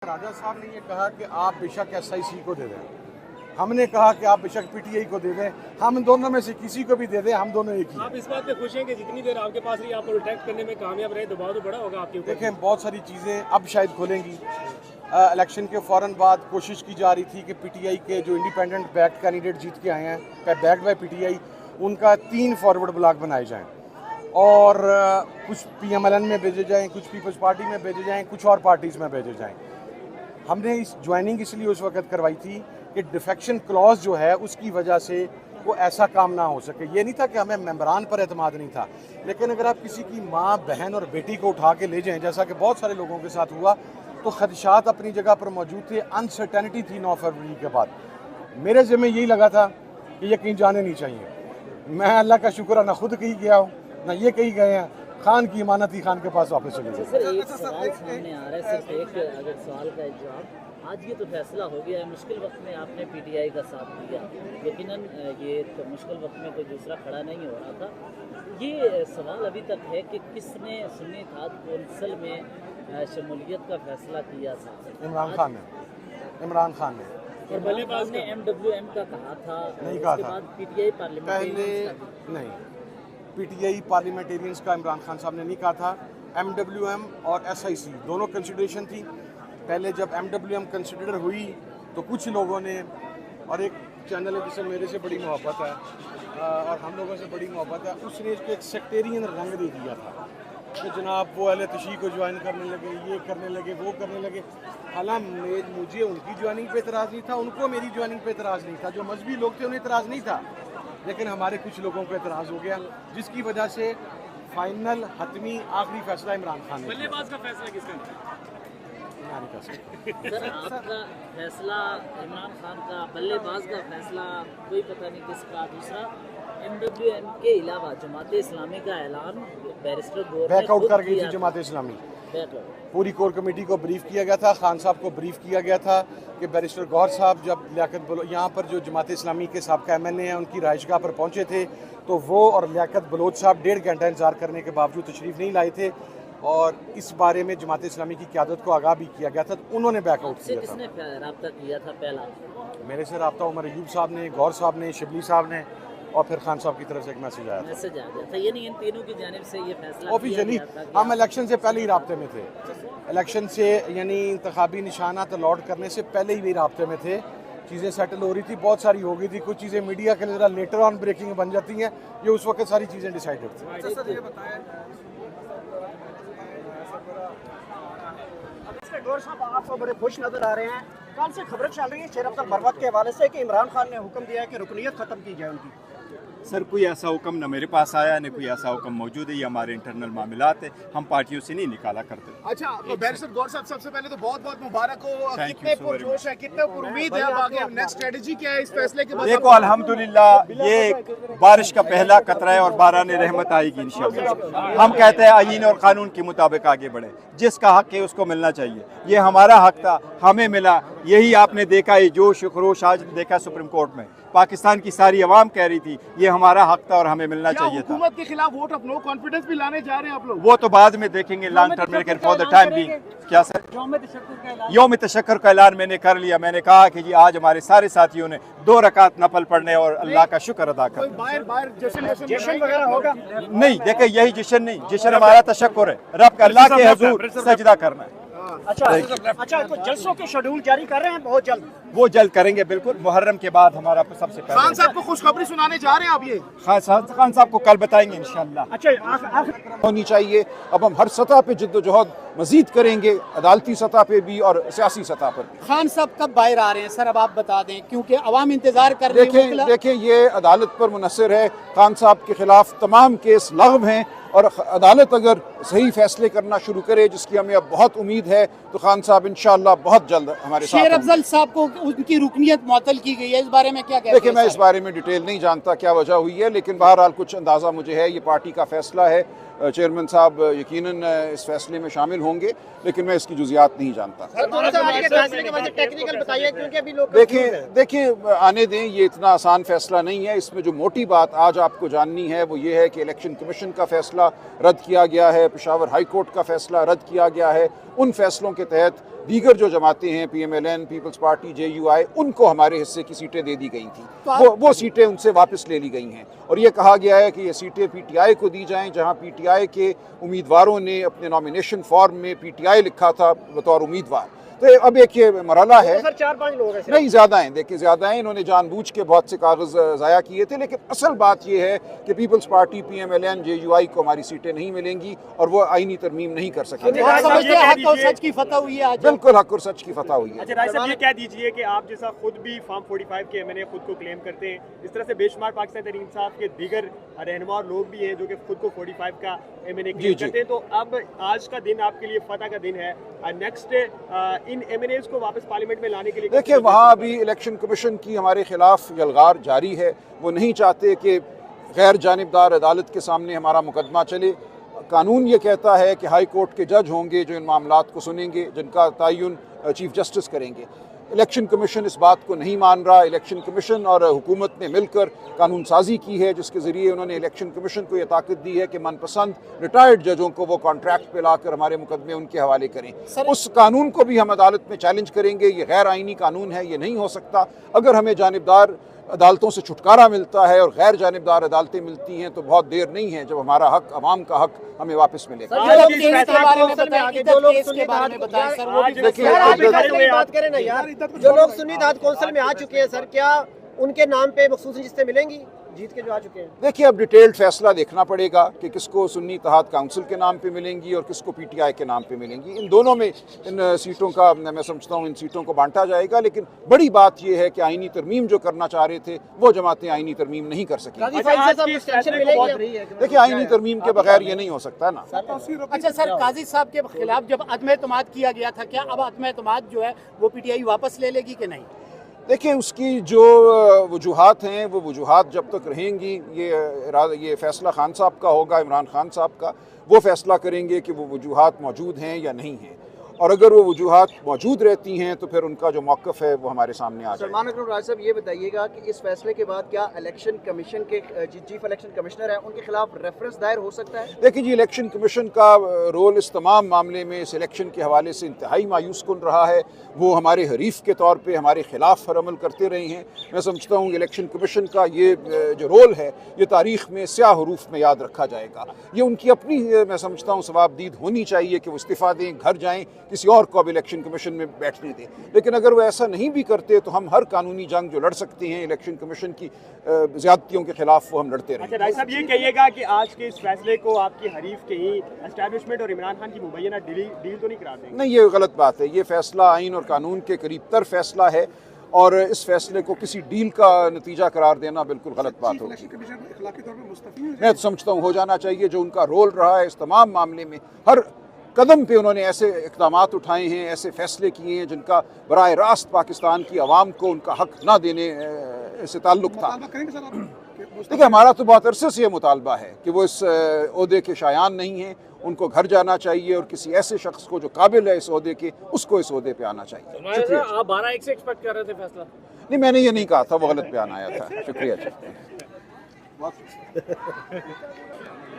राजा साहब ने ये कहा कि आप बेशक SIC को दे दें, हमने कहा कि आप बेशक PTI को दे दें, हम दोनों में से किसी को भी दे दें, हम दोनों एक ही। आप इस बात पे खुश हैं कि जितनी देर आपके पास रही आप प्रोटेक्ट करने में कामयाब रहे, दबाव तो बड़ा होगा आपके ऊपर? देखें, बहुत सारी चीज़ें अब शायद खुलेंगी। इलेक्शन के फ़ौरन बाद कोशिश की जा रही थी कि PTI के जो इंडिपेंडेंट बैक्ड कैंडिडेट जीत के आए हैं, बैक्ड बाय PTI, उनका 3 फॉरवर्ड ब्लॉक बनाए जाएँ और कुछ PMLN में भेजे जाएँ, कुछ पीपल्स पार्टी में भेजे जाएँ, कुछ और पार्टीज़ में भेजे जाएँ। हमने इस ज्वाइनिंग इसलिए उस वक्त करवाई थी कि डिफेक्शन क्लॉज जो है उसकी वजह से वो ऐसा काम ना हो सके। ये नहीं था कि हमें मेंबरान पर एतमाद नहीं था, लेकिन अगर आप किसी की माँ, बहन और बेटी को उठा के ले जाएं, जैसा कि बहुत सारे लोगों के साथ हुआ, तो खदशात अपनी जगह पर मौजूद थे, अनसर्टेनिटी थी 9 फरवरी के बाद। मेरे ज़िम्मे यही लगा था कि ये कहीं जाने नहीं चाहिए। मैं अल्लाह का शुक्र ना खुद कहीं गया हूँ, ना ये कहीं गए हैं। खान की इमानत ही खान के पास वापस चले गए। सर, एक सवाल सामने आ रहा है, सिर्फ एक अगर सवाल का एक जवाब। आज ये तो फैसला हो गया है, मुश्किल वक्त में आपने PTI का साथ दिया, यकीनन ये तो मुश्किल वक्त में कोई दूसरा खड़ा नहीं हो रहा था। ये सवाल अभी तक है कि किसने सुन्नी खाद कौंसिल में शमूलियत का फैसला किया था? इमरान खान ने और बल्लेबाज ने MWM का कहा था, नहीं कहा उसके था। बाद PTI पार्लियामेंट नहीं, PTI पार्लियामेंटेरियंस का इमरान खान साहब ने नहीं कहा था। MWM और SIC दोनों कंसिडरेशन थी। पहले जब MWM कंसिडर हुई तो कुछ लोगों ने, और एक चैनल है जिसे मेरे से बड़ी मोहब्बत है और हम लोगों से बड़ी मोहब्बत है, उसने इसको एक सेक्टेरियन रंग दे दिया था कि जनाब वो अहले तशी को ज्वाइन करने लगे, ये करने लगे, वो करने लगे। हालांकि मुझे उनकी ज्वाइनिंग पे एतराज़ नहीं था, उनको मेरी ज्वाइनिंग पे एतराज़ नहीं था। जो मजहबी लोग थे उन्हें एतराज़ नहीं था, लेकिन हमारे कुछ लोगों को एतराज़ हो गया, जिसकी वजह से फाइनल हतमी आखिरी फैसला इमरान खान ने। बल्लेबाज का फैसला किसने? सर, आपका फैसला इमरान खान का, बल्लेबाज का फैसला कोई पता नहीं किसका। दूसरा, MWM के अलावा जमात इस्लामी का ऐलान बैरिस्टर गौर ने बैकआउट खुद कर गई किया थी था। जमात इस्लामी। बैकआउट। पूरी कोर कमेटी को ब्रीफ किया गया था, खान साहब को ब्रीफ किया गया था कि बैरिस्टर गौर साहब जब लियाकत बलोच यहाँ पर जो जमात इस्लामी के साबका MNA हैं उनकी राइशगाह पर पहुँचे थे, तो वो और लियाकत बलोच साहब 1.5 घंटा इंतजार करने के बावजूद तशरीफ़ नहीं लाए थे और इस बारे में जमात इस्लामी की क़यादत को आगाह भी किया गया था, तो उन्होंने बैकआउट किया था। किसने रब्ता किया था पहला? मेरे से रब्ता उमर अयूब साहब ने, गौर साहब ने, शिबली साहब ने, और फिर खान साहब की तरफ से एक मैसेज आया था। मैसेज आ गया था, ये नहीं इन तीनों की जानिब से ये फैसला ऑफिशियली हम इलेक्शन से पहले ही राब्ते में थे। इलेक्शन से यानी इंतखाबी निशानात अलॉट करने से पहले ही राब्ते में थे। चीज़ें सेटल हो रही थी, बहुत सारी हो गई थी। कुछ चीज़ें मीडिया के लिए ज़रा लेटर ऑन ब्रेकिंग बन जाती हैं, ये उस वक्त सारी चीज़ें डिसाइडेड थी। गौर साहब, आप बड़े खुश नजर आ रहे हैं। कल से खबरें चल रही है शेर अब्दुल मरवत के हवाले से कि इमरान खान ने हुक्म दिया है कि रुकनियत खत्म की जाए उनकी। सर, कोई ऐसा हुक्म न मेरे पास आया, न कोई ऐसा हुक्म मौजूद है। ये हमारे इंटरनल मामलात है, हम पार्टियों से नहीं निकाला करते। अच्छा, बैरिस्टर गौर साहब, सबसे पहले तो बहुत बहुत मुबारक हो। Thank कितने you so very पुरजोश है, कितने उम्मीद है, अब आगे नेक्स्ट स्ट्रेटजी क्या है इस फैसले के बाद? देखो, अल्हम्दुलिल्लाह ये बारिश का पहला कतरा है और बारान रहमत आएगी इंशाअल्लाह। हम कहते हैं आईन और कानून के मुताबिक आगे बढ़े, जिसका हक है उसको मिलना चाहिए। ये हमारा हक था, हमें मिला। यही आपने देखा, ये जोश खरोश आज देखा सुप्रीम कोर्ट में। पाकिस्तान की सारी अवाम कह रही थी ये हमारा हक था और हमें मिलना चाहिए था। हुकूमत के खिलाफ वोट ऑफ नो कॉन्फिडेंस भी लाने जा रहे हैं आप लोग? वो तो बाद में देखेंगे, लॉन्ग टर्म में, फॉर द टाइम भी। क्या सर? यौम तशक्कुर का ऐलान मैंने कर लिया। मैंने कहा कि जी आज हमारे सारे साथियों ने 2 रकात नफल पढ़ने और अल्लाह का शुक्र अदा कोई करना। बाहर जश्न वगैरह होगा? नहीं, देखे यही जश्न नहीं, जश्न हमारा तशक्कुर है, रब का अल्लाह के हुजूर सजदा करना है। अच्छा, तो जलसों के शेड्यूल जारी कर रहे हैं बहुत जल्द? वो जल्द करेंगे, बिल्कुल। मुहर्रम के बाद हमारा सबसे पहले खान साहब को खुशखबरी सुनाने जा रहे हैं आप? ये खान साहब को कल बताएंगे इंशाल्लाह। अच्छा, होनी चाहिए। अब हम हर सतह पे जिद्दोजहद मजीद करेंगे, अदालती सतह पे भी और सियासी सतह पर भी। खान साहब कब बाहर आ रहे हैं सर, अब आप बता दें, क्योंकि अवाम इंतजार कर रही है। देखें, ये अदालत पर मुनसर है। खान साहब के खिलाफ तमाम केस लग़व हैं और अदालत अगर सही फैसले करना शुरू करे, जिसकी हमें अब बहुत उम्मीद है, तो खान साहब इंशाअल्लाह बहुत जल्द हमारे साथ शेर होंगे। अफजल साहब को उनकी रुकनियत मुअत्तल की गई है, इस बारे में क्या कहते हैं? देखिए, मैं इस बारे में डिटेल नहीं जानता क्या वजह हुई है, लेकिन बहरहाल कुछ अंदाज़ा मुझे है। ये पार्टी का फैसला है, चेयरमैन साहब यकीनन इस फैसले में शामिल होंगे, लेकिन मैं इसकी जुजियात नहीं जानता। देखिए, आने दें, ये इतना आसान फैसला नहीं है। इसमें जो मोटी बात आज आपको जाननी है वो ये है कि इलेक्शन कमीशन का फैसला रद्द किया गया है, पेशावर हाई कोर्ट का फैसला रद्द किया गया है। उन फैसलों के तहत दीगर जो जमातें हैं PMLN, पीपल्स पार्टी, JUI, उनको हमारे हिस्से की सीटें दे दी गई थी। वो सीटें उनसे वापस ले ली गई हैं और ये कहा गया है कि ये सीटें PTI को दी जाएं, जहां PTI के उम्मीदवारों ने अपने नॉमिनेशन फॉर्म में PTI लिखा था बतौर उम्मीदवार। तो अब एक ये मरहला है, सर 4-5 लोग हैं, नहीं ज़्यादा हैं, देखिए ज़्यादा हैं, इन्होंने जानबूझ के बहुत से कागज़ ज़ाया किए थे, लेकिन असल बात ये है कि पीपल्स पार्टी, PMLN, JUI को हमारी सीटें नहीं मिलेंगी और वो आईनी तरमीम नहीं कर सकेंगे। आप समझते हैं हक और सच की फतह हुई है आज? बिल्कुल हक और सच की फतह हुई है। अच्छा राय साहब, ये कह दीजिए कि आप जैसा खुद भी फार्म 45 के MNA खुद को क्लेम करते हैं, इस तरह से बेशुमार पाकिस्तान तहरीक इंसाफ के दीगर रहनुमा और लोग भी हैं जो कि खुद को 45 का MNA क्लेम करते हैं, तो अब आज का दिन आपके लिए फतह का दिन है। नेक्स्ट इन MNAs को वापस पार्लियामेंट में लाने के लिए देखिए, वहाँ अभी इलेक्शन कमीशन की हमारे खिलाफ यलगार जारी है। वो नहीं चाहते कि गैर जानिबदार अदालत के सामने हमारा मुकदमा चले। कानून ये कहता है कि हाई कोर्ट के जज होंगे जो इन मामलात को सुनेंगे, जिनका तयन चीफ जस्टिस करेंगे। इलेक्शन कमीशन इस बात को नहीं मान रहा। इलेक्शन कमीशन और हुकूमत ने मिलकर कानून साजी की है, जिसके ज़रिए उन्होंने इलेक्शन कमीशन को ये ताकत दी है कि मनपसंद रिटायर्ड जजों को वो कॉन्ट्रैक्ट पे लाकर हमारे मुकदमे उनके हवाले करें। उस कानून को भी हम अदालत में चैलेंज करेंगे। ये गैर आइनी कानून है, ये नहीं हो सकता। अगर हमें जानिबदार अदालतों से छुटकारा मिलता है और गैर जानिबदार अदालतें मिलती हैं तो बहुत देर नहीं है जब हमारा हक, अवाम का हक हमें वापस मिलेगा। जो लोग सुन्नी इत्तेहाद कौंसिल में आ चुके हैं सर, क्या उनके नाम पे मखसूस रिश्ते मिलेंगी जीत के जो आ चुके हैं? देखिए, अब डिटेल्ड फैसला देखना पड़ेगा कि किसको सुन्नी इत्तेहाद काउंसिल के नाम पे मिलेंगी और किसको PTI के नाम पे मिलेंगी। इन दोनों में इन सीटों का, मैं समझता हूँ इन सीटों को बांटा जाएगा। लेकिन बड़ी बात यह है कि आईनी तरमीम जो करना चाह रहे थे वो जमातें आईनी तरमीम नहीं कर सकें। देखिए, आईनी तरमीम के बगैर ये नहीं हो सकता ना। अच्छा सर, काजी साहब के खिलाफ जब अदम एतमाद किया गया था, क्या अब अदम एतमाद जो है वो PTI वापस ले लेगी कि नहीं? देखिए, उसकी जो वजूहात हैं वो वजूहात जब तक रहेंगी, ये फ़ैसला खान साहब का होगा, इमरान खान साहब का। वो फ़ैसला करेंगे कि वो वजूहात मौजूद हैं या नहीं हैं, और अगर वो वजूहात मौजूद रहती हैं तो फिर उनका जो मौक़िफ़ है वो हमारे सामने आ जाएगा। सलमान अकरम राज साहब, ये बताइएगा कि इस फैसले के बाद क्या इलेक्शन कमीशन के चीफ इलेक्शन कमिश्नर हैं उनके खिलाफ रेफरेंस दायर हो सकता है? देखिए जी, इलेक्शन कमीशन का रोल इस तमाम मामले में इस इलेक्शन के हवाले से इंतहाई मायूस कुन रहा है। वो हमारे हरीफ के तौर पे हमारे खिलाफ हर अमल करते रहे हैं। मैं समझता हूँ इलेक्शन कमीशन का ये जो रोल है ये तारीख़ में स्याह हरूफ में याद रखा जाएगा। ये उनकी अपनी, मैं समझता हूँ, सवाबदीद होनी चाहिए कि वो इस्तीफ़ा दें, घर जाएँ, किसी और को अब इलेक्शन कमीशन में बैठने दें। लेकिन अगर वो ऐसा नहीं भी करते तो हम हर कानूनी जंग जो लड़ सकते हैं इलेक्शन कमीशन की ज़्यादतियों के खिलाफ वो हम लड़ते रहें। अच्छा राय साहब, ये कहिएगा कि आज के इस फैसले को आपकी हरीफ के ही एस्टैब्लिशमेंट और इमरान खान की मुबैना डील तो नहीं करा देंगे? नहीं, ये गलत बात है। ये फैसला आइन और कानून के करीब तर फैसला है और इस फैसले को किसी डील का नतीजा करार देना बिल्कुल गलत बात होगी। मैं तो समझता हूँ हो जाना चाहिए। जो उनका रोल रहा है इस तमाम मामले में, हर कदम पे उन्होंने ऐसे इक़दामात उठाए हैं, ऐसे फैसले किए हैं जिनका बराह रास्त पाकिस्तान की आवाम को उनका हक ना देने से ताल्लुक़ था। देखिए, हमारा तो बहुत अरसे से ये मुतालबा है कि वो इस ओहदे के शायान नहीं हैं, उनको घर जाना चाहिए और किसी ऐसे शख्स को जो काबिल है इस ओहदे के, उसको इस ओहदे पे आना चाहिए। शुक्रिया। आप 12-1 से एक्सपेक्ट कर रहे थे फैसला? नहीं, मैंने ये नहीं कहा था, वो गलत बयान आया था। शुक्रिया जी।